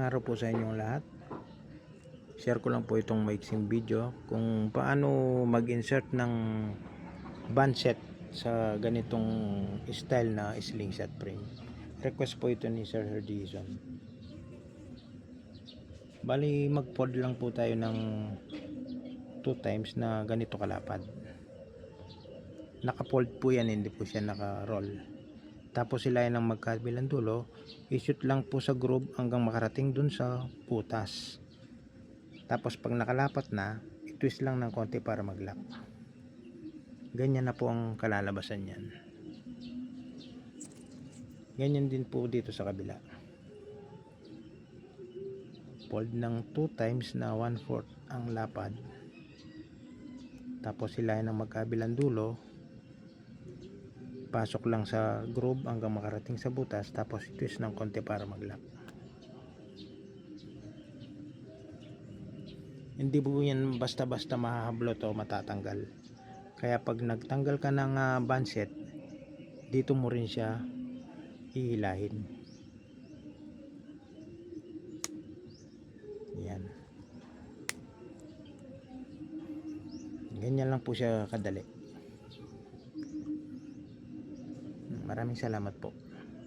araw po sa inyong lahat. Share ko lang po itong maiksing video kung paano mag-insert ng band set sa ganitong style na slingshot frame. Request po ito ni Sir Herdison. Bali mag-fold lang po tayo ng 2 times na ganito kalapad. Naka-fold po yan, hindi po siya naka-roll. Tapos sila ng magkabilang dulo, i-shoot lang po sa groove hanggang makarating dun sa butas. Tapos pag nakalapat na, i-twist lang ng konti para mag-lock. Ganyan na po ang kalalabasan yan. Ganyan din po dito sa kabila. Fold ng 2 times na 1/4 ang lapad. Tapos sila ng magkabilang dulo, pasok lang sa groove hanggang makarating sa butas, tapos i-twist ng konti para mag-lock. Hindi po yan basta-basta mahahablot o matatanggal. Kaya pag nagtanggal ka ng band set, dito mo rin siya hihilahin. Yan. Ganyan lang po siya kadali. Maraming salamat po.